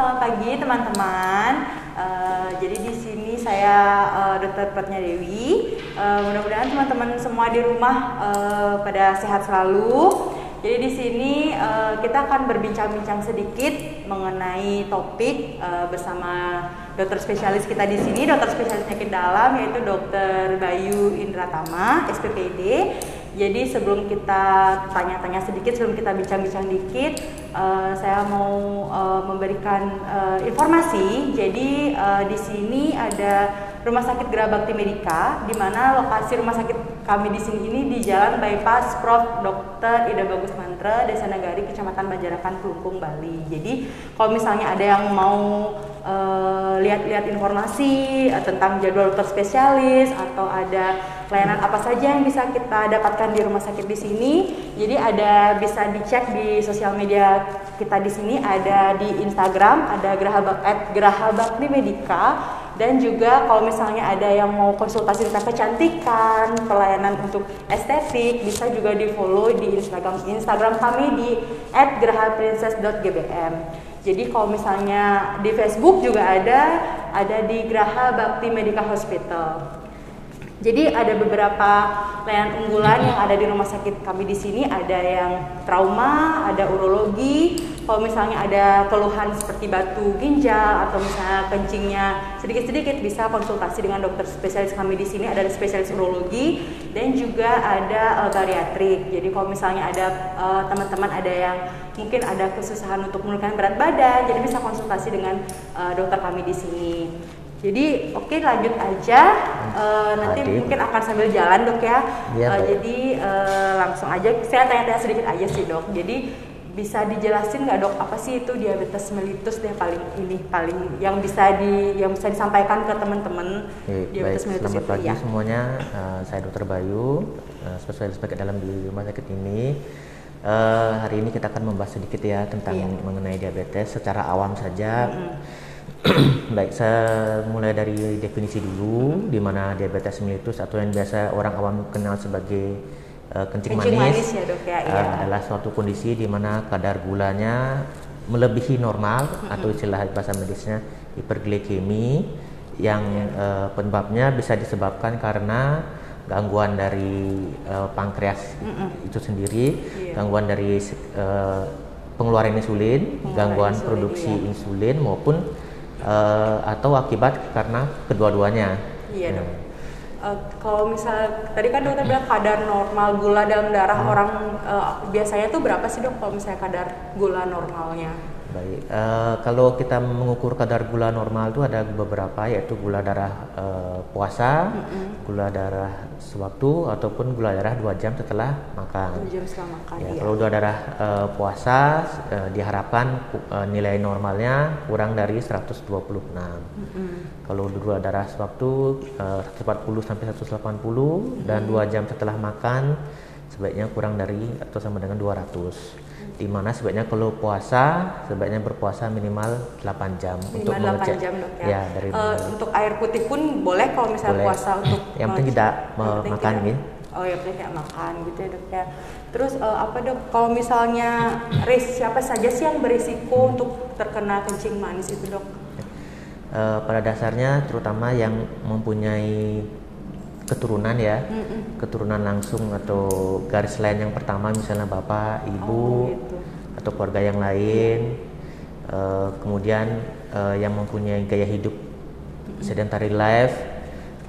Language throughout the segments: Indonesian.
selamat pagi teman-teman. Jadi di sini saya Dr. Pratnya Dewi. Mudah-mudahan teman-teman semua di rumah pada sehat selalu. Jadi di sini kita akan berbincang-bincang sedikit mengenai topik bersama dokter spesialis kita di sini, dokter spesialis penyakit dalam, yaitu Dr. Bayu Indratama, SPPD. Jadi sebelum kita tanya-tanya sedikit, sebelum kita bincang-bincang dikit, saya mau memberikan informasi. Jadi di sini ada Rumah Sakit Gerabakti Medika, di mana lokasi rumah sakit kami di sini ini di Jalan Bypass Prof. Dr. Ida Bagus Mantra, Desa Nagari, Kecamatan Banjarakan, Kelungkung, Bali. Jadi kalau misalnya ada yang mau lihat-lihat informasi tentang jadwal dokter spesialis atau ada layanan apa saja yang bisa kita dapatkan di rumah sakit di sini, jadi ada bisa dicek di sosial media kita di sini, ada di Instagram, ada @Grahabakti Medika, dan juga kalau misalnya ada yang mau konsultasi tentang kecantikan, pelayanan untuk estetik, bisa juga di follow di Instagram kami di @grahaprincess.gbm. Jadi kalau misalnya di Facebook juga ada di Graha Bakti Medical Hospital. Jadi ada beberapa layanan unggulan yang ada di rumah sakit kami di sini, ada yang trauma, ada urologi. Kalau misalnya ada keluhan seperti batu ginjal atau misalnya kencingnya sedikit-sedikit, bisa konsultasi dengan dokter spesialis kami di sini, ada spesialis urologi dan juga ada bariatrik. Jadi kalau misalnya ada teman-teman ada yang mungkin ada kesusahan untuk menurunkan berat badan, jadi bisa konsultasi dengan dokter kami di sini. Jadi oke, lanjut aja, nanti mungkin akan sambil jalan dok ya. Jadi langsung aja saya tanya-tanya sedikit aja sih dok. Jadi bisa dijelasin nggak dok apa sih itu diabetes mellitus deh, paling yang bisa disampaikan ke teman-teman. Diabetes mellitus. Selamat pagi semuanya, saya Dr. Bayu, spesialis penyakit dalam di rumah sakit ini. Hari ini kita akan membahas sedikit ya tentang mengenai diabetes secara awam saja. Baik, saya mulai dari definisi dulu, di mana diabetes mellitus atau yang biasa orang awam kenal sebagai kencing manis ya, dok, ya, adalah suatu kondisi di mana kadar gulanya melebihi normal atau istilah bahasa medisnya hiperglikemi, yang penyebabnya bisa disebabkan karena gangguan dari pankreas itu sendiri, gangguan dari pengeluaran insulin, gangguan produksi insulin maupun atau akibat karena kedua-duanya. Iya dok. Kalau misal tadi kan dokter bilang kadar normal gula dalam darah orang biasanya tuh berapa sih dok kalau misalnya kadar gula normalnya? Baik, kalau kita mengukur kadar gula normal itu ada beberapa, yaitu gula darah puasa, gula darah sewaktu ataupun gula darah 2 jam setelah makan. 2 jam setelah makan. Ya, kalau gula darah puasa diharapkan nilai normalnya kurang dari 126. Kalau gula darah sewaktu 140 sampai 180 dan 2 jam setelah makan sebaiknya kurang dari atau sama dengan 200. Di mana sebaiknya kalau puasa sebaiknya berpuasa minimal 8 jam untuk mengecek. 8 jam dok ya. Ya, dari untuk air putih pun boleh kalau misalnya puasa untuk yang penting tidak makan gitu. Oh ya, penting tidak makan gitu ya dok ya. Terus apa dok kalau misalnya siapa saja sih yang berisiko untuk terkena kencing manis itu dok? Pada dasarnya terutama yang mempunyai keturunan ya, keturunan langsung atau garis lain yang pertama, misalnya bapak, ibu, atau keluarga yang lain. Kemudian yang mempunyai gaya hidup sedentary life,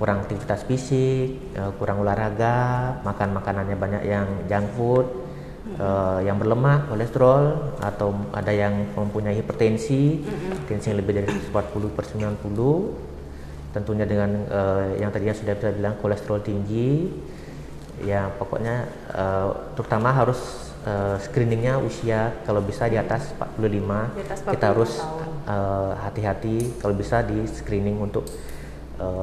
kurang aktivitas fisik, kurang olahraga, makan makanannya banyak yang junk food, yang berlemak, kolesterol, atau ada yang mempunyai hipertensi, tensi yang lebih dari 140/90. Tentunya dengan yang tadinya sudah bisa bilang kolesterol tinggi, ya pokoknya terutama harus screeningnya usia kalau bisa di atas 45, kita harus hati-hati kalau bisa di screening untuk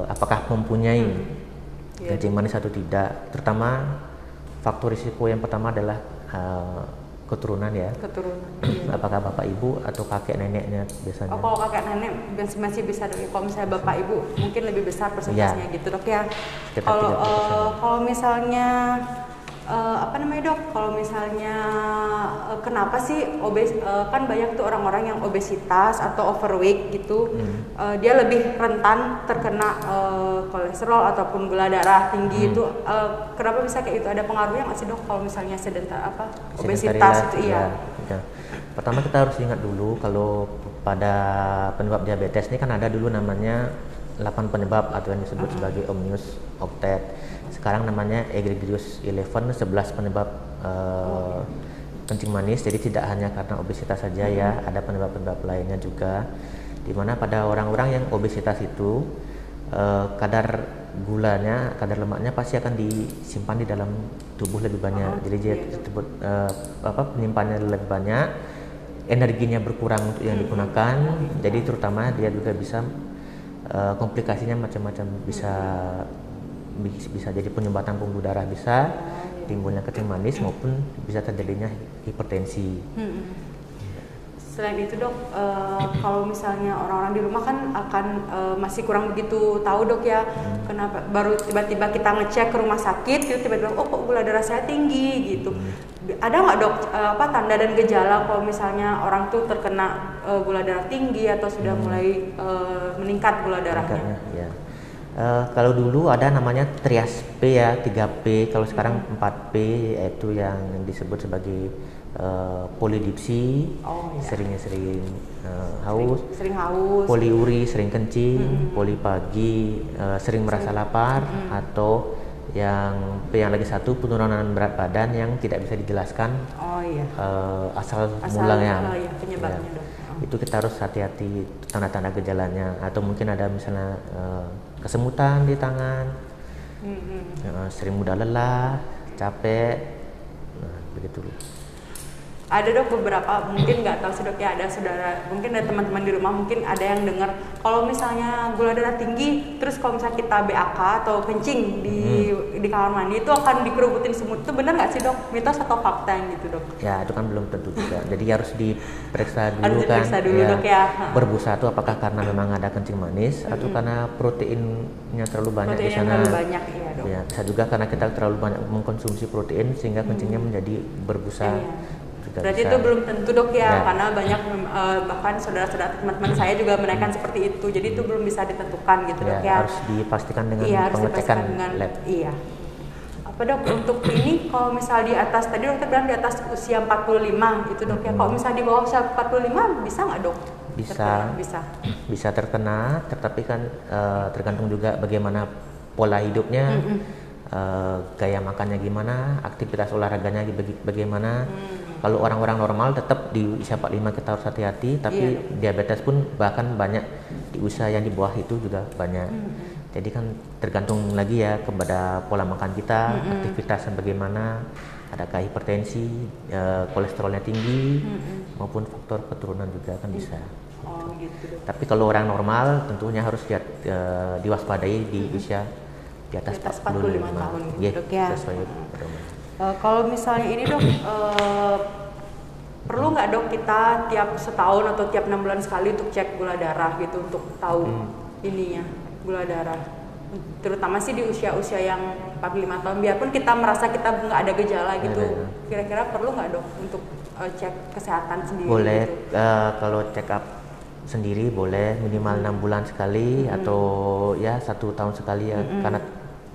apakah mempunyai kencing manis atau tidak. Terutama faktor risiko yang pertama adalah keturunan ya. Apakah bapak ibu atau kakek neneknya biasanya? Oh, kalau kakek nenek masih bisa dok. Kalau misalnya bapak ibu mungkin lebih besar persentasenya gitu dok ya. Kalau misalnya apa namanya dok, kalau misalnya kenapa sih kan banyak tuh orang-orang yang obesitas atau overweight gitu, dia lebih rentan terkena kolesterol ataupun gula darah tinggi itu, kenapa bisa kayak itu, ada pengaruhnya nggak sih dok kalau misalnya obesitas itu? Iya. Ya. Pertama kita harus ingat dulu kalau pada penyebab diabetes ini kan ada dulu namanya 8 penyebab atau yang disebut sebagai omnibus octet. Sekarang namanya egregious 11 penyebab kencing manis. Jadi tidak hanya karena obesitas saja ya, ada penyebab-penyebab lainnya juga. Dimana pada orang-orang yang obesitas itu kadar gulanya, kadar lemaknya pasti akan disimpan di dalam tubuh lebih banyak. Jadi dia disebut penyimpanannya lebih banyak, energinya berkurang untuk yang digunakan. Jadi terutama dia juga bisa komplikasinya macam-macam, bisa jadi penyumbatan pembuluh darah, bisa timbulnya kencing manis maupun bisa terjadinya hipertensi. Selain itu dok, kalau misalnya orang-orang di rumah kan akan masih kurang begitu tahu dok ya, kenapa baru tiba-tiba kita ngecek ke rumah sakit, tiba-tiba oh kok gula darah saya tinggi gitu. Ada nggak dok tanda dan gejala kalau misalnya orang tuh terkena gula darah tinggi atau sudah mulai meningkat gula darahnya? Ya. Kalau dulu ada namanya trias P ya, 3P, kalau sekarang 4P, yaitu yang disebut sebagai polidipsi, sering haus, poliuri, sering kencing, polipagi, sering merasa lapar, atau yang P yang lagi satu, penurunan berat badan yang tidak bisa dijelaskan asal mulanya. Penyebabnya dok. Itu kita harus hati-hati tanda-tanda gejalanya, atau mungkin ada misalnya kesemutan di tangan, sering mudah lelah, capek, begitu. Ada dok beberapa, mungkin nggak tahu sih dok ya, ada saudara, mungkin ada teman-teman di rumah, mungkin ada yang dengar kalau misalnya gula darah tinggi, terus kalau misalnya kita BAK atau kencing di kamar mandi itu akan dikerubutin semut, itu benar nggak sih dok? Mitos atau fakta yang gitu dok? Ya itu kan belum tentu juga, jadi harus diperiksa dulu dok ya. Berbusa itu apakah karena memang ada kencing manis atau karena proteinnya terlalu banyak di sana. Terlalu banyak, iya dok. Ya, bisa juga karena kita terlalu banyak mengkonsumsi protein sehingga kencingnya menjadi berbusa. Berarti itu belum tentu dok ya, karena banyak bahkan saudara-saudara teman-teman saya juga menaikkan seperti itu, jadi itu belum bisa ditentukan gitu dok ya. Harus dipastikan dengan pengecekan lab. Iya. Apa dok untuk ini kalau misal di atas, tadi dokter bilang di atas usia 45 gitu dok ya, kalau misal di bawah usia 45 bisa nggak dok? Bisa terkena, tetapi kan tergantung juga bagaimana pola hidupnya, gaya makannya gimana, aktivitas olahraganya bagaimana. Kalau orang-orang normal tetap di usia 45 kita harus hati-hati, tapi diabetes pun bahkan banyak di usia yang di bawah itu juga banyak. Jadi kan tergantung lagi ya kepada pola makan kita, aktivitasnya bagaimana, adakah hipertensi, kolesterolnya tinggi, maupun faktor keturunan juga kan bisa. Gitu. Tapi kalau orang normal tentunya harus diwaspadai di usia di atas 45 tahun gitu dok ya. Sesuai pedoman. Kalau misalnya ini dok, perlu nggak dok kita tiap setahun atau tiap 6 bulan sekali untuk cek gula darah gitu, untuk tahu ininya gula darah, terutama sih di usia-usia yang 45 tahun, biarpun kita merasa kita nggak ada gejala gitu, kira-kira perlu nggak dok untuk cek kesehatan sendiri? Boleh, gitu? kalau check up sendiri boleh minimal 6 bulan sekali atau ya 1 tahun sekali ya, karena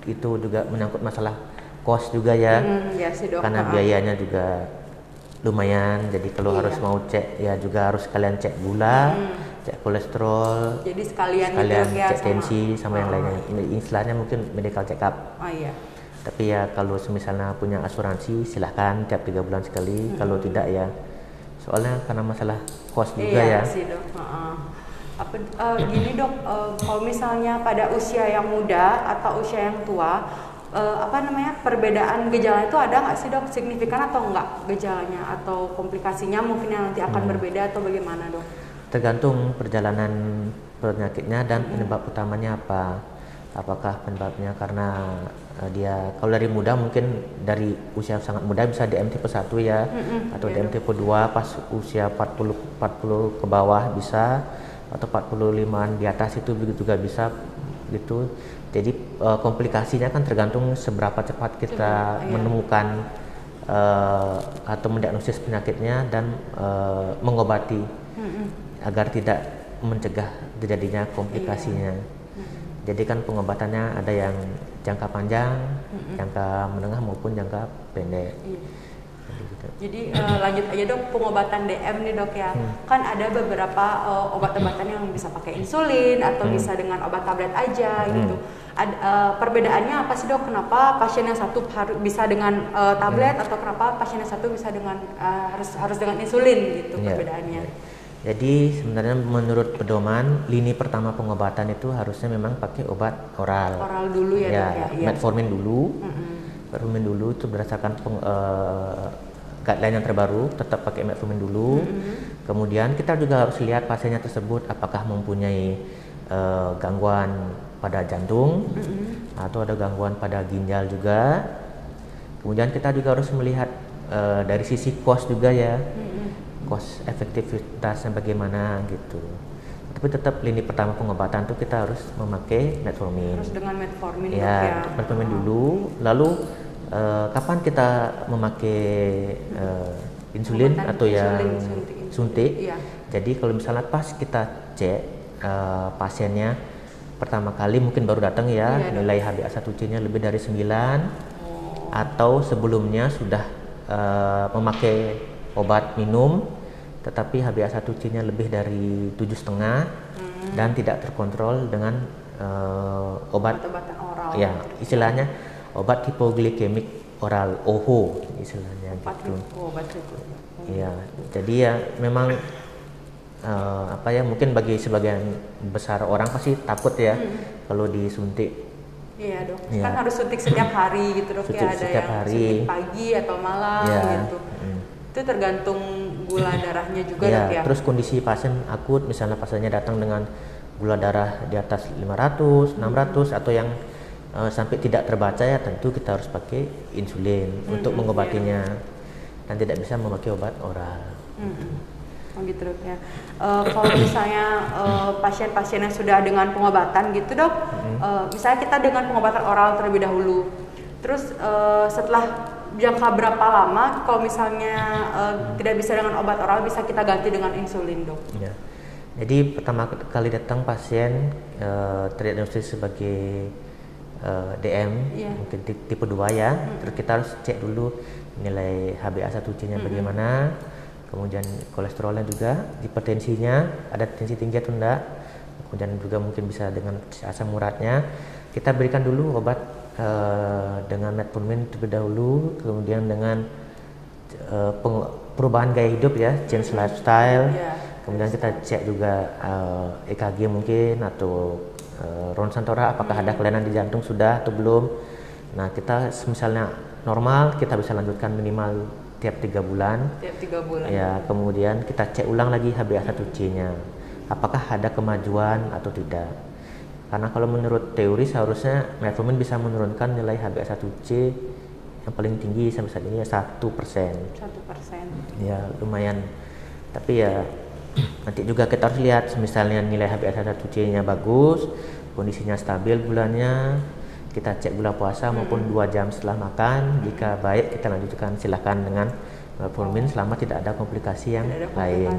itu juga menyangkut masalah kos juga ya, sih, dok. Karena biayanya juga lumayan, jadi kalau harus mau cek ya juga harus sekalian cek gula, cek kolesterol, jadi sekalian cek tensi sama yang lainnya. Istilahnya mungkin medical check up. Tapi ya kalau misalnya punya asuransi silahkan tiap 3 bulan sekali, kalau tidak ya soalnya karena masalah kos juga ya. Sih, dok. Gini dok, kalau misalnya pada usia yang muda atau usia yang tua, perbedaan gejala itu ada nggak sih dok, signifikan atau enggak gejalanya atau komplikasinya mungkin yang nanti akan berbeda atau bagaimana dok? Tergantung perjalanan penyakitnya dan penyebab utamanya apa. Apakah penyebabnya karena dia kalau dari muda mungkin dari usia sangat muda bisa DM tipe 1 ya, atau DM tipe 2 pas usia 40 ke bawah bisa, atau 45an di atas itu juga bisa gitu. Jadi komplikasinya kan tergantung seberapa cepat kita menemukan atau mendiagnosis penyakitnya dan mengobati agar tidak mencegah terjadinya komplikasinya. Jadi kan pengobatannya ada yang jangka panjang, jangka menengah maupun jangka pendek. Jadi lanjut aja dok, pengobatan DM nih dok ya. Kan ada beberapa obat-obatan yang bisa pakai insulin atau bisa dengan obat tablet aja gitu. Perbedaannya apa sih dok? Kenapa pasien yang satu bisa dengan tablet atau kenapa pasien yang satu bisa dengan harus dengan insulin gitu perbedaannya? Jadi sebenarnya menurut pedoman lini pertama pengobatan itu harusnya memang pakai obat oral. Oral dulu ya dok ya. Metformin dulu. Metformin dulu itu berdasarkan guideline yang terbaru, tetap pakai metformin dulu. Kemudian kita juga harus lihat pasiennya tersebut apakah mempunyai gangguan pada jantung atau ada gangguan pada ginjal juga. Kemudian kita juga harus melihat dari sisi cost juga ya, cost efektivitasnya bagaimana gitu. Tapi tetap lini pertama pengobatan tuh kita harus memakai metformin. Harus dengan metformin ya. Metformin dulu, lalu kapan kita memakai insulin atau yang suntik. Jadi kalau misalnya pas kita cek pasiennya pertama kali mungkin baru datang ya, nilai HbA1c-nya lebih dari 9 atau sebelumnya sudah memakai obat minum tetapi HbA1c-nya lebih dari 7,5 dan tidak terkontrol dengan obat-obatan oral. Ya, istilahnya obat hipoglikemik oral OHO istilahnya gitu. Ya, jadi ya memang mungkin bagi sebagian besar orang pasti takut ya kalau disuntik. Iya dok, kan harus suntik setiap hari gitu dok ya, ada yang suntik pagi atau malam gitu. Itu tergantung gula darahnya juga dok ya. Terus kondisi pasien akut, misalnya pasiennya datang dengan gula darah di atas 500, 600 atau yang sampai tidak terbaca ya, tentu kita harus pakai insulin untuk mengobatinya dan tidak bisa memakai obat oral. Gitu dok ya. Kalau misalnya pasien-pasien yang sudah dengan pengobatan gitu dok, misalnya kita dengan pengobatan oral terlebih dahulu, terus setelah jangka berapa lama kalau misalnya tidak bisa dengan obat oral bisa kita ganti dengan insulin dok? Ya. Jadi pertama kali datang pasien terdiagnosis sebagai DM, mungkin tipe 2 ya. Terus kita harus cek dulu nilai HbA1c-nya bagaimana, kemudian kolesterolnya juga, hipertensinya, ada tensi tinggi atau enggak, kemudian juga mungkin bisa dengan asam uratnya. Kita berikan dulu obat dengan metformin terlebih dahulu, kemudian dengan perubahan gaya hidup ya, change lifestyle. Kemudian kita cek juga EKG mungkin atau ronsen tora apakah ada kelainan di jantung sudah atau belum. Nah, kita misalnya normal kita bisa lanjutkan minimal tiap 3 bulan. Tiap 3 bulan. Ya, kemudian kita cek ulang lagi HbA1c-nya. Apakah ada kemajuan atau tidak. Karena kalau menurut teori seharusnya metformin bisa menurunkan nilai HbA1c yang paling tinggi sampai saat ini ya 1%. 1%. Ya, lumayan. Tapi ya nanti juga kita harus lihat misalnya nilai HbA1c-nya bagus, kondisinya stabil gulanya, kita cek gula puasa maupun 2 jam setelah makan. Jika baik kita lanjutkan silahkan dengan metformin selama tidak ada komplikasi yang lain.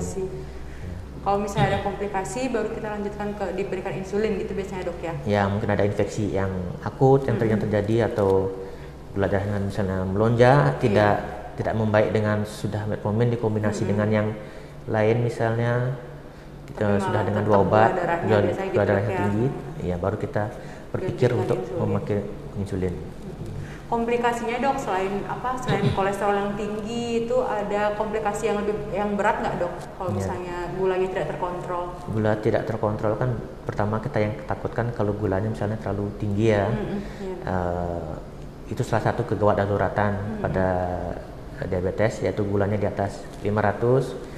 Kalau misalnya ada komplikasi baru kita lanjutkan diberikan insulin gitu biasanya dok ya? Ya, mungkin ada infeksi yang akut yang terjadi atau gula darahnya misalnya melonjak, tidak membaik dengan sudah metformin dikombinasi dengan yang lain misalnya sudah dengan 2 obat gula darahnya tinggi, ya baru kita berpikir untuk memakai insulin. Komplikasinya dok selain kolesterol yang tinggi itu ada komplikasi yang berat nggak dok kalau misalnya gulanya tidak terkontrol? Gula tidak terkontrol kan pertama kita yang takutkan kalau gulanya misalnya terlalu tinggi ya. Itu salah satu kegawat daruratan pada diabetes, yaitu gulanya di atas 500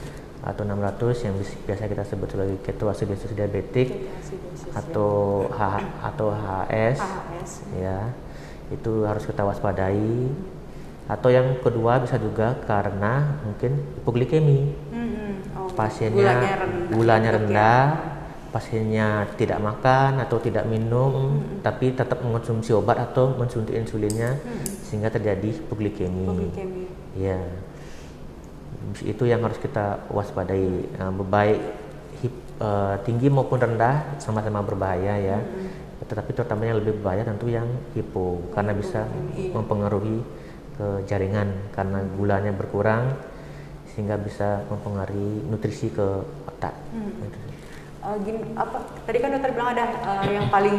atau 600 yang biasa kita sebut sebagai ketoasidosis diabetik atau HS ya, itu harus kita waspadai. Atau yang kedua bisa juga karena mungkin hipoglikemi, pasiennya gulanya rendah pasiennya tidak makan atau tidak minum, tapi tetap mengonsumsi obat atau mensuntik insulinnya, sehingga terjadi hipoglikemi. Ya, itu yang harus kita waspadai. Baik tinggi maupun rendah sama-sama berbahaya ya. Tetapi terutama yang lebih berbahaya tentu yang hipo, karena bisa mempengaruhi ke jaringan karena gulanya berkurang, sehingga bisa mempengaruhi nutrisi ke otak. Tadi kan dokter bilang ada yang paling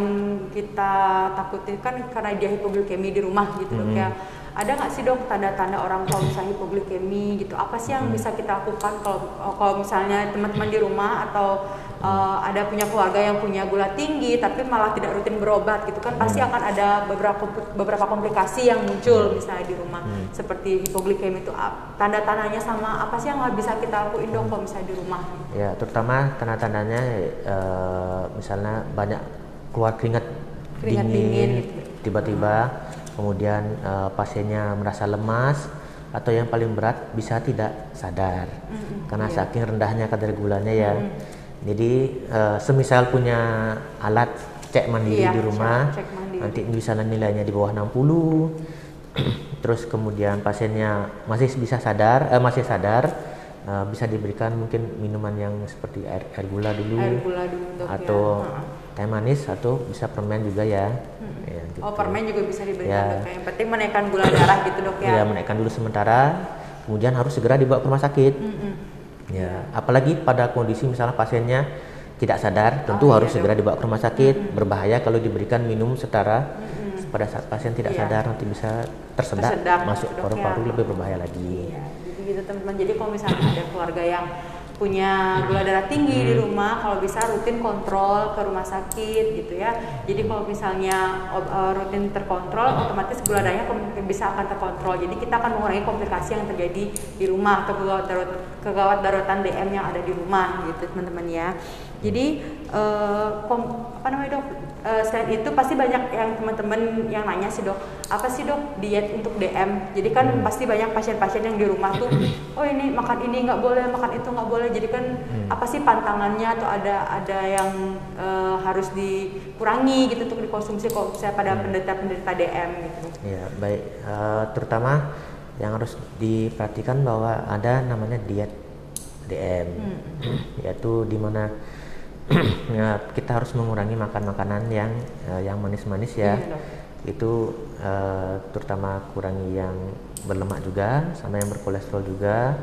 kita takutin kan karena dia hipoglikemi di rumah gitu dok ya. Ada nggak sih dok tanda-tanda orang kalau misalnya hipoglikemi gitu? Apa sih yang bisa kita lakukan kalau misalnya teman-teman di rumah atau ada punya keluarga yang punya gula tinggi tapi malah tidak rutin berobat gitu kan? Pasti akan ada beberapa komplikasi yang muncul misalnya di rumah seperti hipoglikemi itu. Tanda-tandanya sama apa sih yang bisa kita lakuin dok kalau misalnya di rumah? Ya, terutama tanda-tandanya misalnya banyak keluar keringat dingin tiba-tiba, kemudian pasiennya merasa lemas, atau yang paling berat bisa tidak sadar karena saking rendahnya kadar gulanya ya. Jadi semisal punya alat cek mandiri di rumah, nanti misalnya nilainya di bawah 60, terus kemudian pasiennya masih sadar, bisa diberikan mungkin minuman yang seperti air gula dulu atau teh manis, atau bisa permen juga ya. Ya gitu. Permen juga bisa diberikan dok. Yang penting menaikkan gula darah gitu dok ya. Ya, menaikkan dulu sementara, kemudian harus segera dibawa ke rumah sakit. Ya, apalagi pada kondisi misalnya pasiennya tidak sadar, tentu harus segera dibawa ke rumah sakit. Berbahaya kalau diberikan minum setara pada saat pasien tidak sadar, nanti bisa tersedak masuk paru-paru, lebih berbahaya lagi. Jadi gitu teman-teman. Jadi kalau misalnya ada keluarga yang punya gula darah tinggi di rumah, kalau bisa rutin kontrol ke rumah sakit gitu ya. Jadi kalau misalnya rutin terkontrol, otomatis gula darahnya bisa akan terkontrol. Jadi kita akan mengurangi komplikasi yang terjadi di rumah atau kegawat daruratan DM yang ada di rumah gitu teman-teman ya. Jadi dok? Selain itu pasti banyak yang teman-teman yang nanya sih dok, apa sih dok diet untuk DM? Jadi kan pasti banyak pasien-pasien yang di rumah tuh, oh ini makan ini nggak boleh, makan itu nggak boleh. Jadi kan apa sih pantangannya atau ada yang harus dikurangi gitu untuk dikonsumsi kalau misalnya pada penderita DM gitu? Ya baik, terutama yang harus diperhatikan bahwa ada namanya diet DM, yaitu dimana ya, kita harus mengurangi makan makanan yang manis-manis ya. Itu terutama kurangi yang berlemak juga, sama yang berkolesterol juga.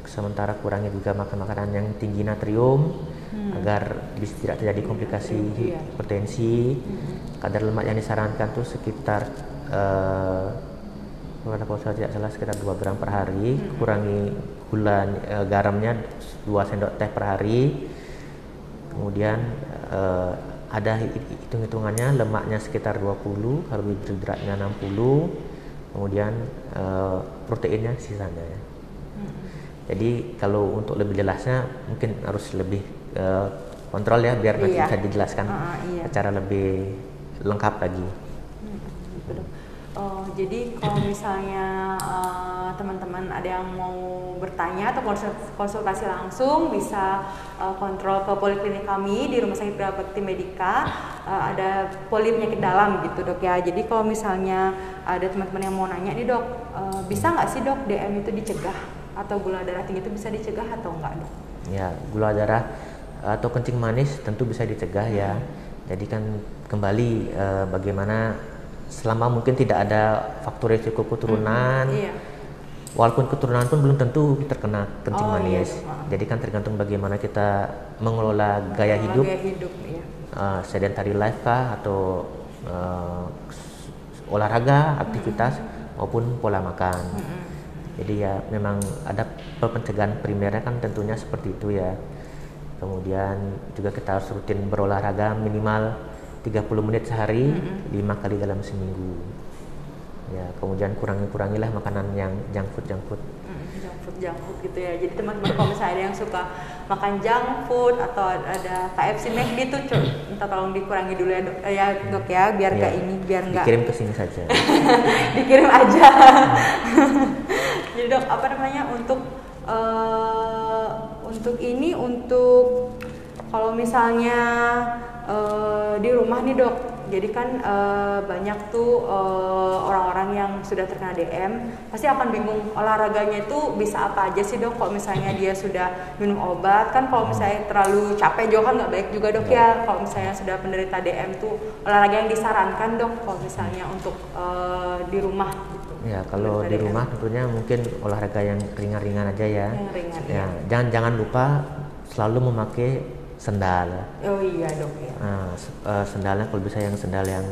Sementara kurangi juga makan makanan yang tinggi natrium agar tidak terjadi komplikasi hipertensi. Kadar lemak yang disarankan tuh sekitar kalau saya tidak salah sekitar 2 gram per hari. Kurangi gula garamnya 2 sendok teh per hari. Kemudian ada hitung-hitungannya, lemaknya sekitar 20, karbohidratnya 60, kemudian proteinnya sisanya ya. Jadi kalau untuk lebih jelasnya mungkin harus lebih kontrol ya, biar nanti bisa dijelaskan secara lebih lengkap lagi. Jadi kalau misalnya teman-teman ada yang mau bertanya atau konsultasi langsung, bisa kontrol ke poliklinik kami di Rumah Sakit Prima Bekti Medika. Ada poli penyakit dalam gitu dok ya. Jadi kalau misalnya ada teman-teman yang mau nanya nih dok, bisa nggak sih dok DM itu dicegah, atau gula darah tinggi itu bisa dicegah atau enggak dok? Ya, gula darah atau kencing manis tentu bisa dicegah ya. Jadi kan kembali bagaimana selama mungkin tidak ada faktor risiko keturunan, walaupun keturunan pun belum tentu terkena kencing manis. Jadi kan tergantung bagaimana kita mengelola gaya hidup, sedentary life kah, atau olahraga, aktivitas, maupun pola makan. Jadi ya memang ada pencegahan primernya kan tentunya seperti itu ya. Kemudian juga kita harus rutin berolahraga minimal 30 menit sehari, 5 kali dalam seminggu. Ya, kemudian kurangilah makanan yang junk food gitu ya. Jadi teman-teman kalau misalnya ada yang suka makan junk food atau ada KFC, McD itu minta tolong dikurangi dulu ya dok ya, biar nggak biar nggak dikirim ke sini saja. Dikirim aja. Jadi dok, Kalau misalnya di rumah nih dok, jadi kan banyak tuh orang-orang yang sudah terkena DM pasti akan bingung olahraganya itu bisa apa aja sih dok. Kalau misalnya dia sudah minum obat kan, kalau misalnya terlalu capek juga kan nggak baik juga dok ya. Kalau misalnya sudah penderita DM tuh olahraga yang disarankan dok kalau misalnya untuk di rumah gitu. Ya kalau di rumah tentunya mungkin olahraga yang ringan-ringan aja ya. Yang ringan, ya. Jangan lupa selalu memakai sendal. Oh iya dok ya. Nah, sendalnya kalau bisa yang sendal yang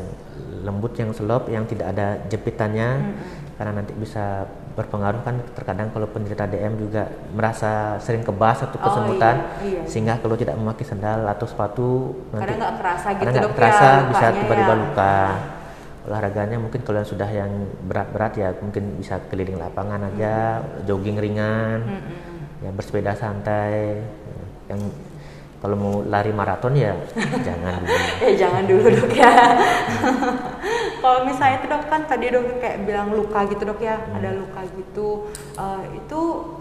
lembut, yang selop, yang tidak ada jepitannya, karena nanti bisa berpengaruh kan. Terkadang kalau penderita DM juga merasa sering kebas atau kesemutan, sehingga kalau tidak memakai sendal atau sepatu kadang nggak kerasa gitu nggak dok kerasa, ya, bisa tiba-tiba ya. luka. Olahraganya mungkin kalau yang sudah yang berat-berat ya mungkin bisa keliling lapangan aja, jogging ringan, yang bersepeda santai, yang kalau mau lari maraton ya jangan dulu. Jangan dulu dok ya. Kalau misalnya itu dok kan tadi dok kayak bilang luka gitu dok ya, ada luka gitu. Itu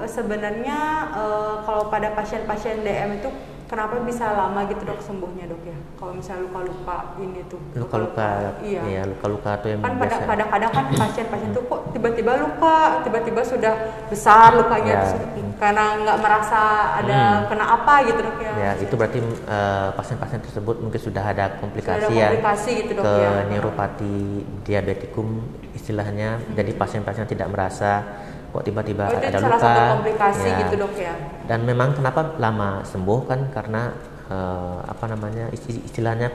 sebenarnya kalau pada pasien-pasien DM itu kenapa bisa lama gitu dok sembuhnya dok ya? Kalau misalnya luka-luka ini tuh. Luka-luka, iya luka-luka atau yang kan biasa. Kadang-kadang kan pasien-pasien tuh kok tiba-tiba luka, tiba-tiba sudah besar lukanya, karena nggak merasa ada kena apa gitu dok ya. Ya itu berarti pasien-pasien tersebut mungkin sudah ada komplikasi, gitu, dok, ke ya. neuropati diabetikum istilahnya. Jadi pasien-pasien tidak merasa kok tiba-tiba ada itu luka. Salah satu komplikasi gitu dok ya. Dan memang kenapa lama sembuh kan karena istilahnya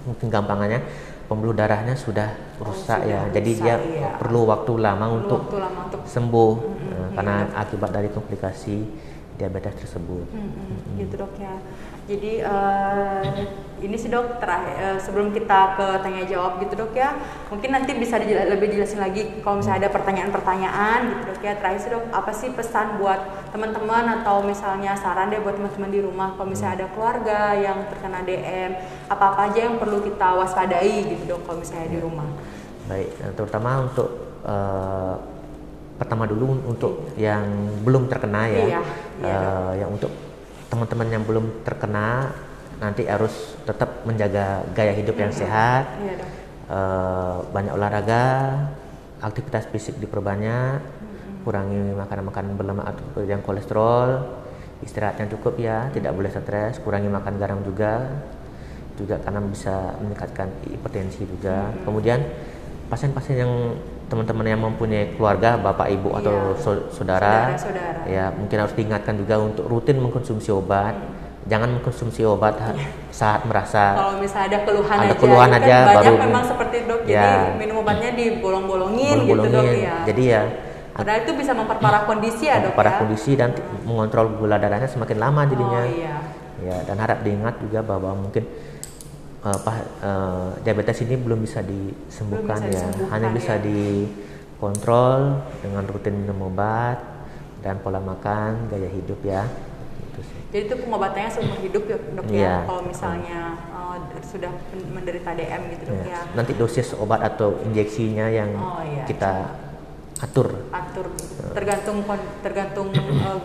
mungkin gampangannya pembuluh darahnya sudah rusak jadi dia perlu waktu lama untuk sembuh karena akibat dari komplikasi diabetes tersebut. Gitu dok ya. Jadi ini sih dok terakhir sebelum kita ke tanya jawab gitu dok ya, mungkin nanti bisa lebih jelasin lagi kalau misalnya ada pertanyaan-pertanyaan gitu dok ya. Terakhir sih dok, apa sih pesan buat teman-teman atau misalnya saran deh buat teman-teman di rumah kalau misalnya ada keluarga yang terkena DM, apa-apa aja yang perlu kita waspadai gitu dok kalau misalnya di rumah. Baik, terutama untuk pertama dulu untuk yang belum terkena ya, yang untuk teman-teman yang belum terkena nanti harus tetap menjaga gaya hidup yang sehat, banyak olahraga, aktivitas fisik diperbanyak, kurangi makanan-makanan berlemak atau yang kolesterol, istirahat yang cukup ya, tidak boleh stres, kurangi makan garam juga karena bisa meningkatkan hipertensi juga. Kemudian pasien-pasien yang teman-teman yang mempunyai keluarga, bapak ibu atau saudara, ya mungkin harus diingatkan juga untuk rutin mengkonsumsi obat. Jangan mengkonsumsi obat saat merasa kalau misalnya ada keluhan aja kan baru banyak memang seperti dok, jadi minum obatnya dibolong-bolongin gitu dok ya. Jadi ya padahal itu bisa memperparah kondisi ya dok, kondisi dan mengontrol gula darahnya semakin lama jadinya. Ya, dan harap diingat juga bahwa mungkin diabetes ini belum bisa disembuhkan, hanya bisa dikontrol dengan rutin minum obat dan pola makan, gaya hidup ya. Gitu sih. Jadi itu pengobatannya seumur hidup ya dok ya, kalau misalnya sudah menderita DM gitu dok ya. Nanti dosis obat atau injeksinya yang kita atur tergantung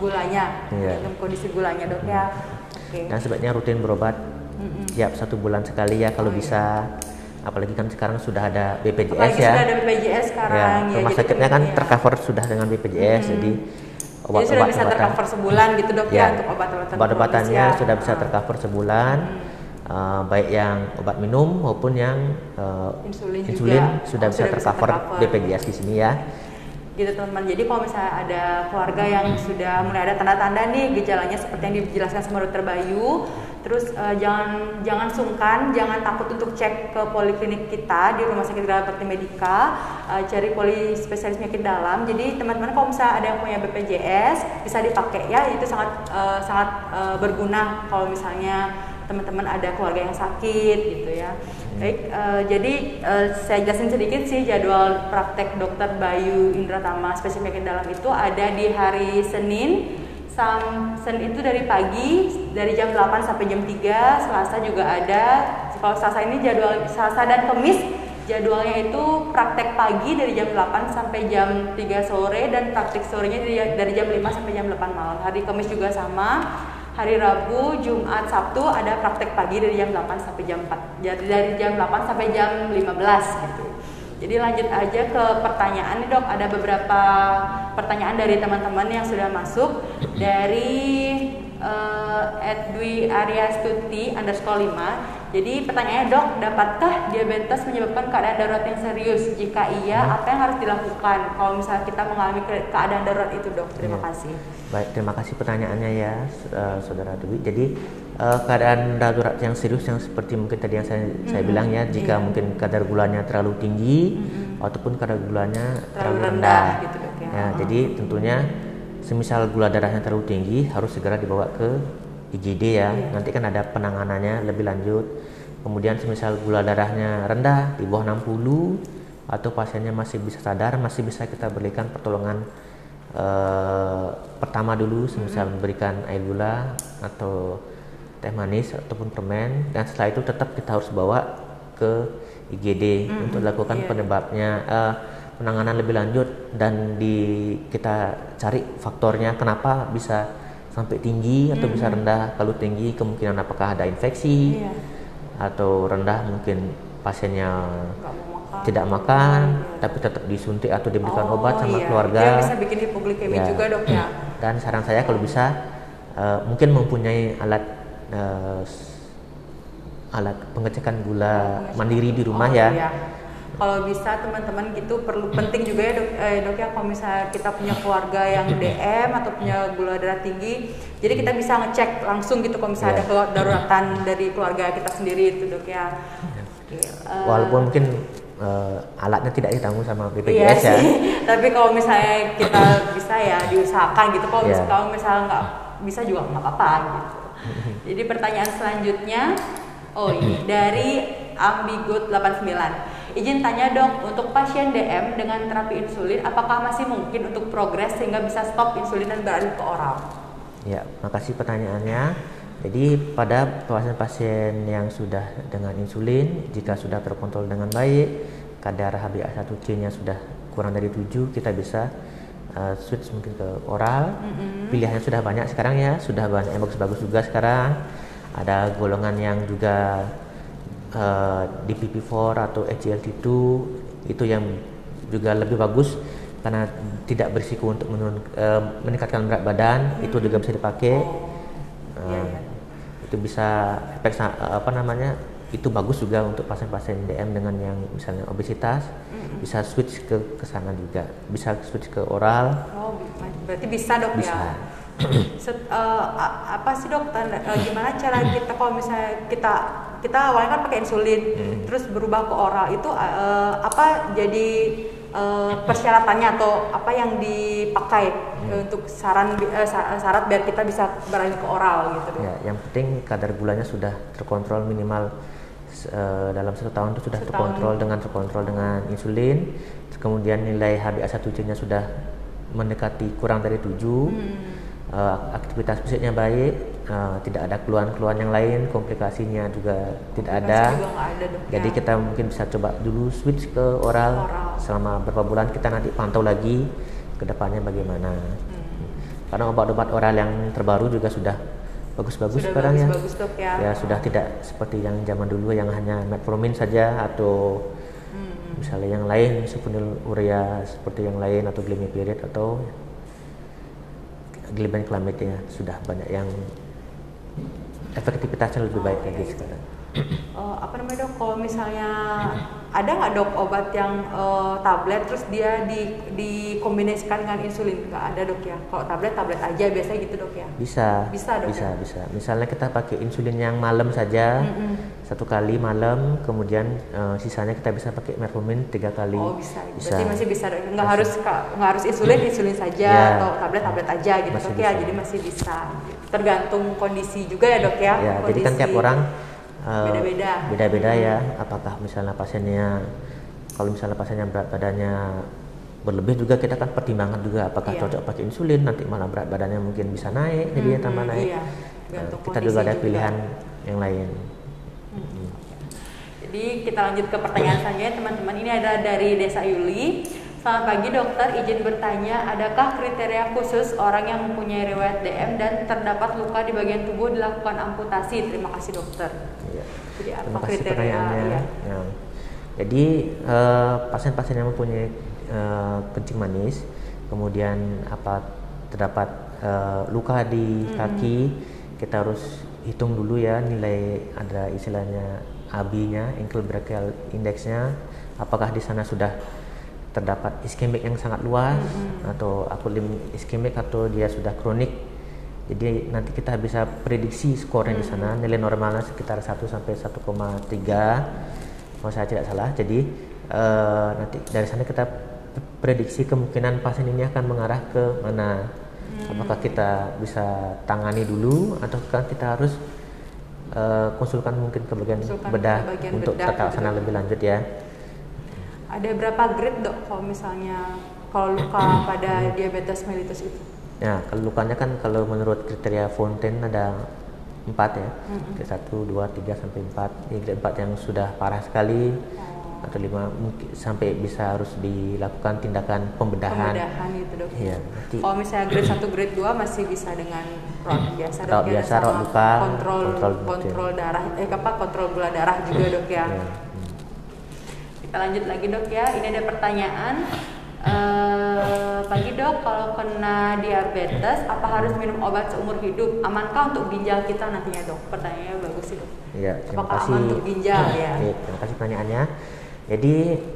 gulanya, tergantung kondisi gulanya dok ya. Dan sebaiknya rutin berobat tiap 1 bulan sekali ya kalau bisa. Apalagi kan sekarang sudah ada BPJS ya. Sudah ada BPJS sekarang ya. Rumah sakitnya kan tercover sudah dengan BPJS, jadi obat-obatan sudah bisa tercover sebulan gitu dok ya, untuk obat-obatannya sudah bisa tercover sebulan, baik yang obat minum maupun yang insulin sudah bisa tercover BPJS di sini ya. Gitu teman-teman. Jadi kalau misalnya ada keluarga yang sudah mulai ada tanda-tanda nih gejalanya seperti yang dijelaskan sama Dokter Bayu, terus jangan sungkan, jangan takut untuk cek ke poliklinik kita di Rumah Sakit Gerhana Bakti Medika, cari polispesialis penyakit dalam. Jadi teman-teman kalau misalnya ada yang punya BPJS bisa dipakai ya, itu sangat berguna kalau misalnya teman-teman ada keluarga yang sakit gitu ya. Baik, jadi saya jelasin sedikit sih jadwal praktek Dokter Bayu Indratama spesialis penyakit dalam itu ada di hari Senin. Senin itu dari pagi dari jam 8 sampai jam 3, Selasa juga ada. Kalau Selasa ini jadwal Selasa dan Kamis jadwalnya itu praktek pagi dari jam 8 sampai jam 3 sore dan praktek sorenya dari jam 5 sampai jam 8 malam. Hari Kamis juga sama. Hari Rabu, Jumat, Sabtu ada praktek pagi dari jam 8 sampai jam 4. Jadi dari jam 8 sampai jam 15 gitu. Jadi lanjut aja ke pertanyaan nih dok, ada beberapa pertanyaan dari teman-teman yang sudah masuk dari @dwi aryastuti _5. Jadi pertanyaannya dok, dapatkah diabetes menyebabkan keadaan darurat yang serius? Jika iya, apa yang harus dilakukan kalau misalnya kita mengalami keadaan darurat itu dok? Terima kasih. Baik, terima kasih pertanyaannya ya saudara Dwi. Jadi keadaan darurat yang serius yang seperti mungkin tadi yang saya bilang ya, jika mungkin kadar gulanya terlalu tinggi ataupun kadar gulanya terlalu rendah gitu dok ya. Ya, jadi tentunya semisal gula darahnya terlalu tinggi harus segera dibawa ke IGD ya. Nanti kan ada penanganannya lebih lanjut. Kemudian semisal gula darahnya rendah di bawah 60 atau pasiennya masih bisa sadar, masih bisa kita berikan pertolongan pertama dulu, semisal memberikan air gula atau teh manis ataupun permen, dan setelah itu tetap kita harus bawa ke IGD untuk dilakukan penyebabnya penanganan lebih lanjut, dan kita cari faktornya kenapa bisa sampai tinggi atau bisa rendah. Kalau tinggi kemungkinan apakah ada infeksi atau rendah mungkin pasiennya tidak makan tapi tetap disuntik atau diberikan obat sama keluarga. Dia bisa bikin hipoglikemi juga dok ya. Dan saran saya kalau bisa mungkin mempunyai alat pengecekan gula mandiri di rumah ya. Kalau bisa teman-teman gitu penting juga ya dok ya, kalau misalnya kita punya keluarga yang DM atau punya gula darah tinggi, jadi kita bisa ngecek langsung gitu kalau misalnya ada kedaruratan dari keluarga kita sendiri itu dok ya. Walaupun mungkin alatnya tidak ditanggung sama BPJS ya. Tapi kalau misalnya kita bisa ya diusahakan gitu. Kalau misalnya nggak bisa juga nggak apa-apa gitu. Jadi pertanyaan selanjutnya, ini dari Ambigut 89. Izin tanya dok, untuk pasien DM dengan terapi insulin, apakah masih mungkin untuk progres sehingga bisa stop insulin dan beralih ke oral? Ya, makasih pertanyaannya. Jadi pada pasien-pasien yang sudah dengan insulin, jika sudah terkontrol dengan baik, kadar HbA1c-nya sudah kurang dari 7, kita bisa switch mungkin ke oral. Pilihannya sudah banyak sekarang ya, sudah banyak yang bagus-bagus juga sekarang. Ada golongan yang juga DPP4 atau SGLT2, itu yang juga lebih bagus karena tidak berisiko untuk meningkatkan berat badan. Itu juga bisa dipakai. Itu bisa efek itu bagus juga untuk pasien-pasien DM dengan yang misalnya obesitas. Bisa switch ke sana juga, bisa switch ke oral. Berarti bisa dok bisa. Ya. Apa sih dok, gimana cara kita kalau misalnya kita awalnya kan pakai insulin, terus berubah ke oral, itu apa jadi persyaratannya atau apa yang dipakai untuk syarat biar kita bisa beralih ke oral gitu dok? Ya, yang penting kadar gulanya sudah terkontrol minimal dalam 1 tahun itu sudah terkontrol dengan insulin. Kemudian nilai HbA1c-nya sudah mendekati kurang dari 7. Aktivitas fisiknya baik, tidak ada keluhan-keluhan yang lain, komplikasinya juga tidak ada. Jadi kita mungkin bisa coba dulu switch ke oral selama beberapa bulan, kita nanti pantau lagi ke depannya bagaimana. Karena obat-obat oral yang terbaru juga sudah bagus-bagus sekarang ya. Ya sudah tidak seperti yang zaman dulu yang hanya metformin saja atau misalnya yang lain sulfonylurea seperti yang lain, atau glimepiride atau glibenclamide ya, sudah banyak yang efektivitasnya lebih baik lagi sekarang. Apa namanya dok, kalau misalnya ada nggak dok obat yang tablet terus dia dikombinasikan dengan insulin? Nggak ada dok ya? Kalau tablet aja biasanya gitu dok ya? Bisa dok, bisa. Misalnya kita pakai insulin yang malam saja, 1 kali malam, kemudian sisanya kita bisa pakai metformin 3 kali. Bisa. Berarti masih bisa dok? Nggak harus insulin saja atau tablet aja gitu dok ya? Jadi masih bisa. Tergantung kondisi juga ya dok ya? Ya, jadi kan tiap orang beda-beda ya. Apakah misalnya kalau misalnya pasiennya berat badannya berlebih, juga kita kan pertimbangan juga apakah cocok pakai insulin, nanti malah berat badannya mungkin bisa naik, jadi tambah naik. Kita juga ada pilihan yang lain. Jadi kita lanjut ke pertanyaan selanjutnya teman-teman. Ini ada dari Desa Yuli. Selamat pagi dokter, izin bertanya, adakah kriteria khusus orang yang mempunyai riwayat DM dan terdapat luka di bagian tubuh dilakukan amputasi? Terima kasih dokter. Iya. Jadi apa Terima kasih kriteria? pertanyaannya. Ya. Ya. Jadi pasien-pasien yang mempunyai kencing manis, kemudian terdapat luka di kaki, kita harus hitung dulu ya nilai, ada istilahnya AB-nya, ankle brachial index-nya, apakah di sana sudah terdapat iskemik yang sangat luas atau akut iskemik atau dia sudah kronik. Jadi nanti kita bisa prediksi skornya di sana, nilai normalnya sekitar 1 sampai 1,3 kalau saya tidak salah. Jadi nanti dari sana kita prediksi kemungkinan pasien ini akan mengarah ke mana. Apakah kita bisa tangani dulu atau kita harus konsulkan mungkin ke bagian bedah untuk tata laksana lebih lanjut ya. Ada berapa grade dok kalau misalnya kalau luka pada diabetes mellitus itu? Ya, kalau lukanya kan kalau menurut kriteria Fontaine ada 4 ya. 1, 2, 3 sampai 4. Ini grade 4 yang sudah parah sekali atau 5 mungkin sampai bisa harus dilakukan tindakan pembedahan. Pembedahan itu dok. Iya. Kalau misalnya grade 1, grade 2 masih bisa dengan rawat biasa dok. Rawat biasa, rawat luka, kontrol darah, kontrol gula darah juga dok ya. Iya. Kita lanjut lagi dok ya, ini ada pertanyaan. Pagi dok, kalau kena diabetes apa harus minum obat seumur hidup? Amankah untuk ginjal kita nantinya dok? Pertanyaannya bagus sih dok. Ya, terima Apakah kasih. aman untuk ginjal ya? Terima kasih pertanyaannya. Jadi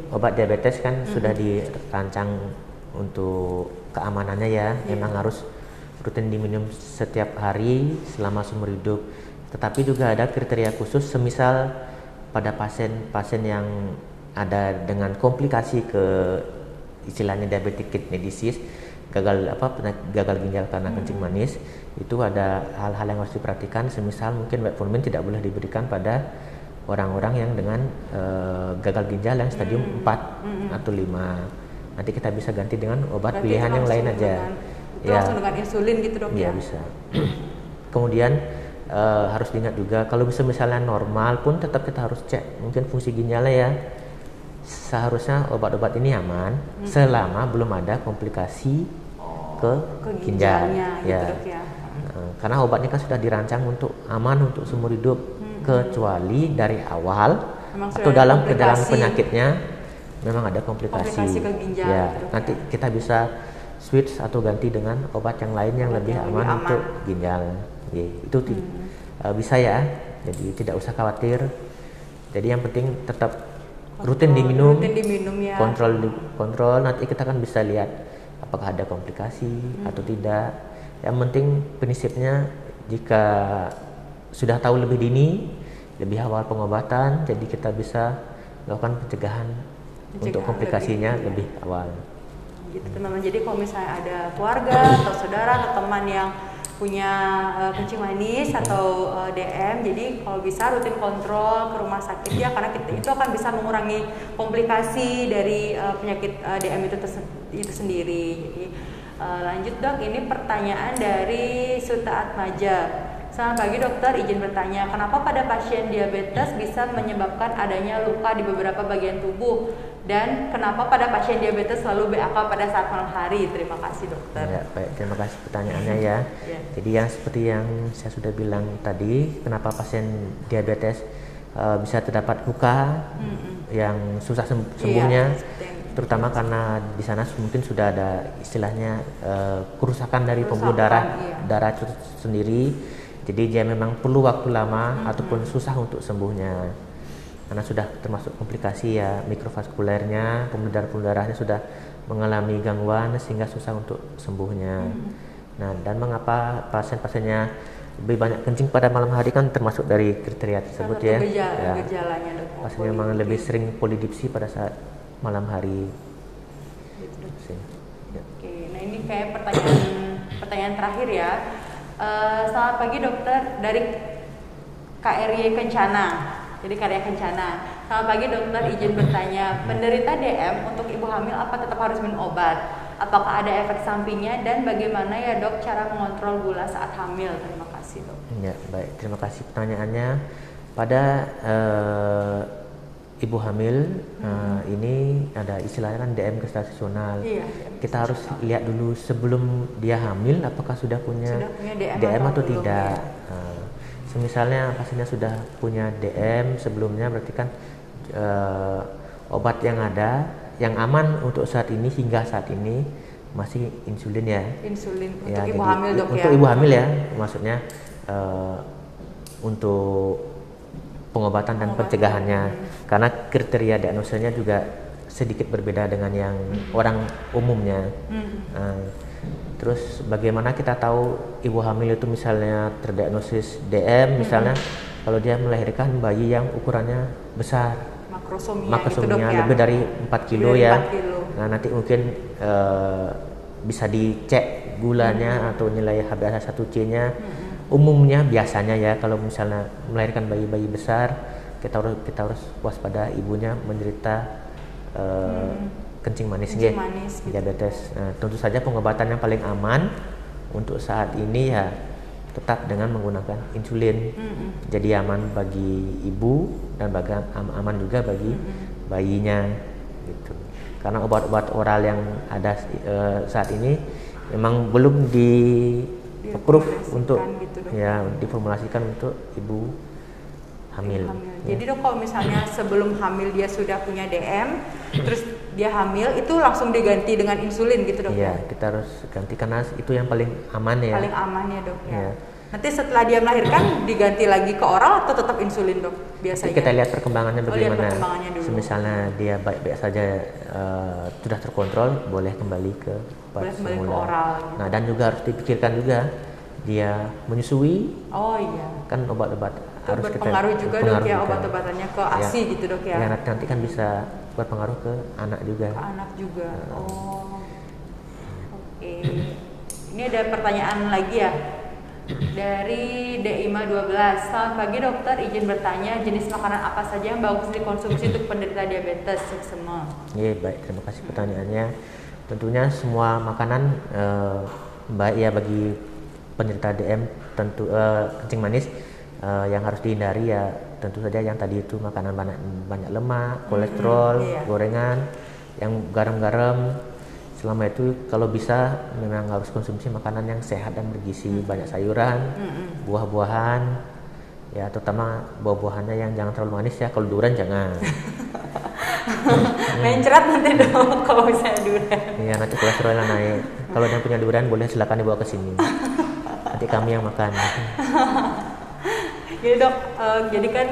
obat diabetes kan sudah dirancang untuk keamanannya ya, memang harus rutin diminum setiap hari selama seumur hidup. Tetapi juga ada kriteria khusus, semisal pada pasien-pasien yang ada dengan komplikasi ke istilahnya diabetic kidney disease, gagal ginjal karena kencing manis, itu ada hal-hal yang harus diperhatikan. Semisal mungkin metformin tidak boleh diberikan pada orang-orang yang dengan gagal ginjal yang stadium 4 atau 5. Nanti kita bisa ganti dengan obat pilihan yang lain aja. Langsung dengan insulin gitu dok ya? Iya bisa. Kemudian harus diingat juga kalau misalnya normal pun tetap kita harus cek mungkin fungsi ginjalnya ya. Seharusnya obat-obat ini aman selama belum ada komplikasi ke ginjal ya. Gitu, ya. Karena obatnya kan sudah dirancang untuk aman untuk seumur hidup, kecuali dari awal atau dalam penyakitnya memang ada komplikasi ke ginjal, ya. Gitu, nanti kita bisa switch atau ganti dengan obat yang lain yang lebih aman untuk ginjal ya, itu bisa ya, jadi tidak usah khawatir. Jadi yang penting tetap rutin diminum ya. kontrol nanti kita kan bisa lihat apakah ada komplikasi atau tidak. Yang penting prinsipnya jika sudah tahu lebih dini, lebih awal pengobatan, jadi kita bisa melakukan pencegahan untuk komplikasinya lebih awal. Gitu teman-teman. Jadi kalau misalnya ada keluarga atau saudara atau teman yang punya kencing manis atau DM, jadi kalau bisa rutin kontrol ke rumah sakit ya, karena itu akan bisa mengurangi komplikasi dari penyakit DM itu sendiri. Jadi lanjut dok, ini pertanyaan dari Suta Atmaja. Selamat pagi dokter, izin bertanya, kenapa pada pasien diabetes bisa menyebabkan adanya luka di beberapa bagian tubuh? Dan kenapa pada pasien diabetes selalu BAK pada saat malam hari? Terima kasih dokter. Ya, baik, terima kasih pertanyaannya ya. Jadi yang seperti yang saya sudah bilang tadi, kenapa pasien diabetes bisa terdapat luka yang susah sembuhnya, terutama karena di sana mungkin sudah ada istilahnya kerusakan dari pembuluh darah itu sendiri. Jadi dia memang perlu waktu lama ataupun susah untuk sembuhnya. Karena sudah termasuk komplikasi ya, mikrovaskulernya, pembuluh darahnya sudah mengalami gangguan sehingga susah untuk sembuhnya. Nah, dan mengapa pasien-pasiennya lebih banyak kencing pada malam hari kan termasuk dari kriteria tersebut ya. Gejalanya dok. Pasien memang lebih sering polidipsi pada saat malam hari. Oke, nah ini kayak pertanyaan terakhir ya. Selamat pagi dokter, dari KRY Kencana. Jadi karya Kencana. Selamat pagi dokter, izin bertanya, penderita DM untuk ibu hamil apa tetap harus minum obat? Apakah ada efek sampingnya dan bagaimana ya dok cara mengontrol gula saat hamil? Terima kasih dok. Ya baik, terima kasih pertanyaannya. Pada ibu hamil ini ada istilahnya kan DM gestasional. Kita harus lihat dulu sebelum dia hamil apakah sudah punya DM atau tidak. Misalnya pasiennya sudah punya DM sebelumnya, berarti kan obat yang ada yang aman untuk saat ini hingga saat ini masih insulin ya. Insulin ya, untuk ibu hamil dok untuk ibu hamil ya, maksudnya untuk pengobatan dan pencegahannya, karena kriteria diagnosanya juga sedikit berbeda dengan yang orang umumnya. Terus bagaimana kita tahu ibu hamil itu misalnya terdiagnosis DM, misalnya kalau dia melahirkan bayi yang ukurannya besar, makrosomia gitu, lebih dari 4 kilo ya. Nah nanti mungkin bisa dicek gulanya atau nilai HbA1c-nya. Umumnya biasanya ya kalau misalnya melahirkan bayi-bayi besar, kita harus waspada ibunya menderita kencing manis, gitu. Diabetes. Nah, tentu saja pengobatan yang paling aman untuk saat ini ya tetap dengan menggunakan insulin. Jadi aman bagi ibu dan aman juga bagi bayinya gitu. Karena obat-obat oral yang ada saat ini memang belum approve untuk gitu, diformulasikan untuk ibu hamil. Jadi dok, kalau misalnya sebelum hamil dia sudah punya DM, terus dia hamil itu langsung diganti dengan insulin gitu dok? Iya, kita harus ganti karena itu yang paling aman ya. Paling aman ya dok ya. Nanti setelah dia melahirkan diganti lagi ke oral atau tetap insulin dok biasanya? Kita lihat perkembangannya bagaimana. Misalnya dia baik-baik saja sudah terkontrol, boleh kembali ke obat semula. Oral, gitu. Nah dan juga harus dipikirkan juga dia menyusui. Oh iya. Kan obat-obat harus berpengaruh juga dok ya, obat-obatannya ke ASI gitu dok ya. Ya nanti kan bisa berpengaruh ke anak juga. Ke anak juga. Oke. Ini ada pertanyaan lagi ya. Dari DIMA 12. Selamat pagi dokter, izin bertanya jenis makanan apa saja yang bagus dikonsumsi untuk penderita diabetes seksema? Iya baik, terima kasih pertanyaannya. Tentunya semua makanan baik ya bagi penderita DM, tentu kencing manis yang harus dihindari ya tentu saja yang tadi itu makanan banyak lemak, kolesterol, gorengan, yang garam-garam. Selama itu kalau bisa memang harus konsumsi makanan yang sehat dan bergizi, banyak sayuran, buah-buahan, ya terutama buah-buahannya yang jangan terlalu manis ya. Kalau durian jangan. Mencret nanti dong kalau misalnya durian. Iya nanti kolesterolnya naik. Kalau yang punya durian boleh silakan dibawa ke sini. Nanti kami yang makan. Jadi dok, jadi kan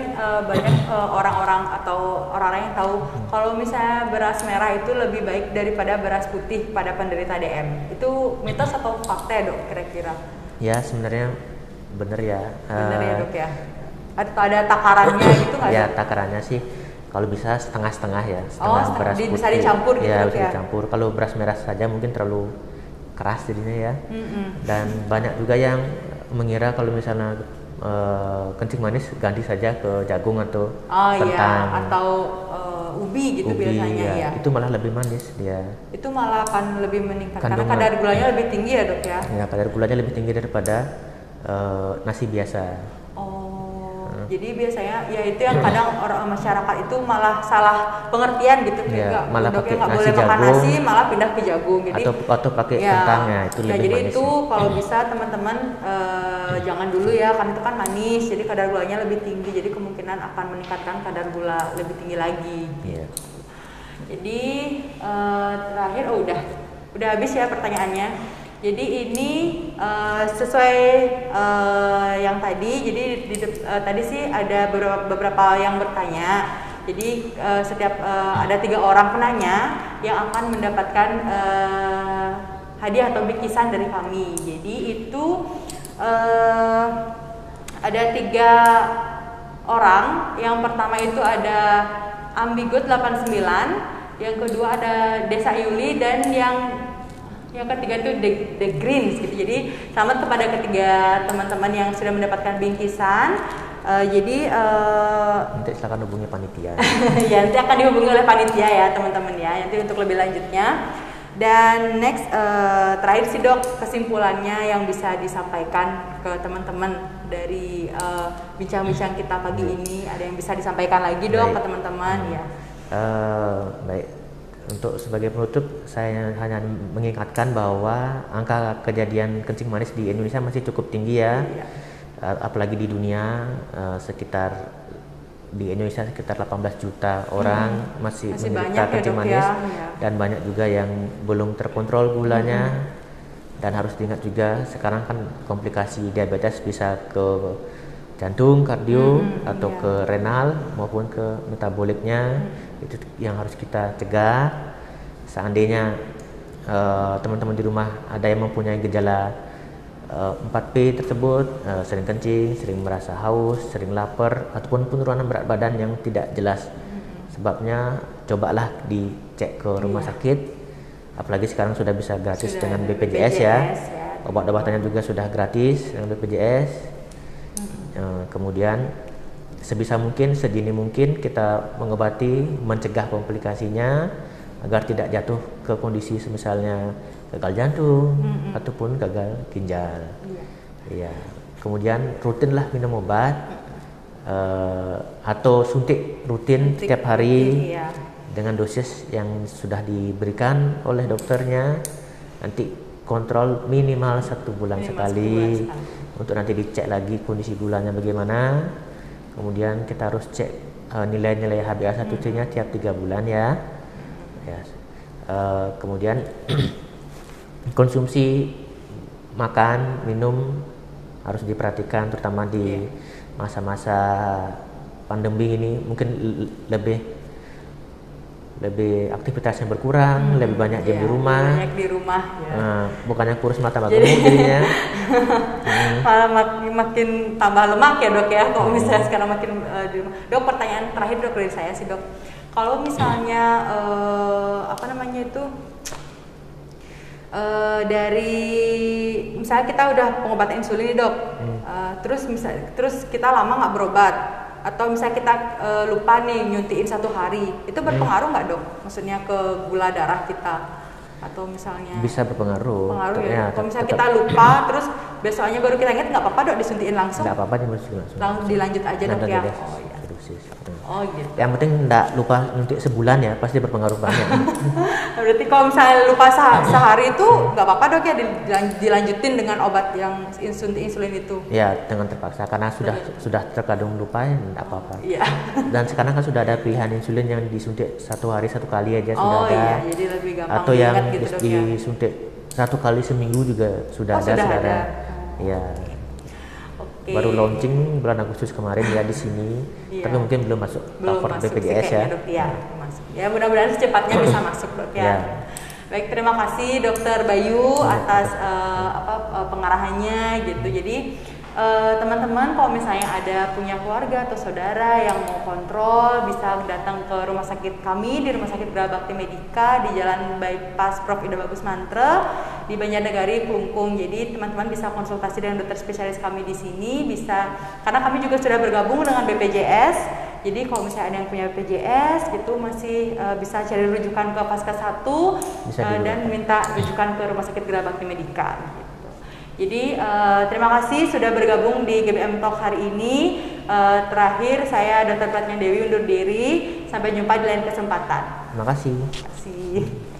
banyak orang-orang atau orang-orang yang tahu kalau misalnya beras merah itu lebih baik daripada beras putih pada penderita DM. Itu mitos atau fakta dok kira-kira? Ya sebenarnya benar ya. Benar ya dok ya. Ada takarannya gitu nggak? Ya takarannya sih kalau bisa setengah-setengah ya. Setengah beras putih. Bisa dicampur gitu ya? Dok, Bisa dicampur. Kalau beras merah saja mungkin terlalu keras jadinya ya. Dan banyak juga yang mengira kalau misalnya kencing manis ganti saja ke jagung atau kentang atau ubi gitu biasanya ya. Itu malah lebih manis dia. Itu malah akan lebih meningkat karena kadar gulanya lebih tinggi ya dok ya. Ya kadar gulanya lebih tinggi daripada nasi biasa. Jadi biasanya ya itu yang kadang orang masyarakat itu malah salah pengertian gitu, malah pakai nggak boleh makan nasi malah pindah ke jagung. Jadi atau pakai kentangnya itu lebih jadi manis. Jadi itu kalau bisa teman-teman jangan dulu ya, karena itu kan manis, jadi kadar gulanya lebih tinggi, jadi kemungkinan akan meningkatkan kadar gula lebih tinggi lagi. Jadi terakhir udah habis ya pertanyaannya. Jadi ini sesuai yang tadi. Jadi tadi sih ada beberapa yang bertanya. Jadi setiap ada 3 orang penanya yang akan mendapatkan hadiah atau bingkisan dari kami. Jadi itu ada 3 orang. Yang pertama itu ada Ambigut 89, yang kedua ada Desa Yuli, dan yang ketiga itu The Greens gitu. Jadi selamat kepada ketiga teman-teman yang sudah mendapatkan bingkisan. Nanti silakan hubungi panitia. Ya nanti akan dihubungi oleh panitia ya teman-teman ya. Nanti untuk lebih lanjutnya. Dan next terakhir sih dok, kesimpulannya yang bisa disampaikan ke teman-teman dari bincang-bincang kita pagi ini, ada yang bisa disampaikan lagi dok ke teman-teman ya? Baik, untuk sebagai penutup saya hanya mengingatkan bahwa angka kejadian kencing manis di Indonesia masih cukup tinggi ya, apalagi di dunia. Di Indonesia sekitar 18 juta orang masih menderita kencing manis ya. Dan banyak juga yang belum terkontrol gulanya. Dan harus diingat juga sekarang kan komplikasi diabetes bisa ke jantung, kardio, atau ke renal maupun ke metaboliknya. Itu yang harus kita cegah. Seandainya teman-teman di rumah ada yang mempunyai gejala 4P tersebut, sering kencing, sering merasa haus, sering lapar, ataupun penurunan berat badan yang tidak jelas sebabnya, cobalah dicek ke rumah sakit. Apalagi sekarang sudah bisa gratis dengan BPJS ya. Obat-obatannya juga sudah gratis dengan BPJS. Kemudian sebisa mungkin, sedini mungkin kita mengobati, mencegah komplikasinya agar tidak jatuh ke kondisi misalnya gagal jantung ataupun gagal ginjal. Ya. Kemudian rutinlah minum obat atau suntik rutin setiap hari dengan dosis yang sudah diberikan oleh dokternya. Nanti kontrol minimal 1 bulan sekali untuk nanti dicek lagi kondisi gulanya bagaimana. Kemudian kita harus cek nilai-nilai HbA1c-nya tiap 3 bulan ya. Kemudian konsumsi makan, minum harus diperhatikan, terutama di masa-masa pandemi ini. Mungkin lebih aktivitasnya berkurang, lebih banyak diam di rumah. Banyak di rumah ya. Bukannya kurus tambah gemuk jadinya. Malah makin tambah lemak ya dok ya, kalau misalnya sekarang makin di rumah. Dok, pertanyaan terakhir dok dari saya sih dok, kalau misalnya dari misalnya kita udah pengobatan insulin nih dok, terus kita lama nggak berobat, atau misalnya kita lupa nih nyuntikin 1 hari, itu berpengaruh nggak dok? Maksudnya ke gula darah kita, atau misalnya bisa berpengaruh. Ya. Kalau misalnya kita lupa, terus besoknya baru kita ingat, nggak apa-apa dok disuntikin langsung? Nggak apa-apa disuntikin langsung. Dilanjut aja dok ya. Oh gitu. Yang penting enggak lupa nyuntik sebulan ya, pasti berpengaruh banyak. Berarti kalau misalnya lupa sehari itu nggak apa-apa dok ya, dilanjutin dengan obat yang insulin itu? Ya, dengan terpaksa karena sudah terkadang lupa ya enggak apa-apa. Iya. Dan sekarang kan sudah ada pilihan insulin yang disuntik 1 hari 1 kali aja sudah ada. Iya, jadi lebih gampang. Atau yang gitu, disuntik 1 kali seminggu juga sudah ada. Iya. Baru launching bulan Agustus kemarin ya di sini, tapi mungkin belum masuk cover BPJS ya. Ya mudah-mudahan secepatnya bisa masuk dok ya. Baik, terima kasih Dokter Bayu atas pengarahannya gitu. Jadi teman-teman kalau misalnya ada punya keluarga atau saudara yang mau kontrol, bisa datang ke rumah sakit kami di Rumah Sakit Geraha Bakti Medika di Jalan Bypass Prof. Ida Bagus Mantre di Banjarnegari, Kelungkung. Jadi teman-teman bisa konsultasi dengan dokter spesialis kami di sini, bisa, karena kami juga sudah bergabung dengan BPJS. Jadi kalau misalnya ada yang punya BPJS gitu masih bisa cari rujukan ke Paskes 1 dan minta rujukan ke Rumah Sakit Geraha Bakti Medika. Jadi terima kasih sudah bergabung di GBM Talk hari ini. Terakhir saya Dr. Pratnya Dewi undur diri. Sampai jumpa di lain kesempatan. Terima kasih. Terima kasih.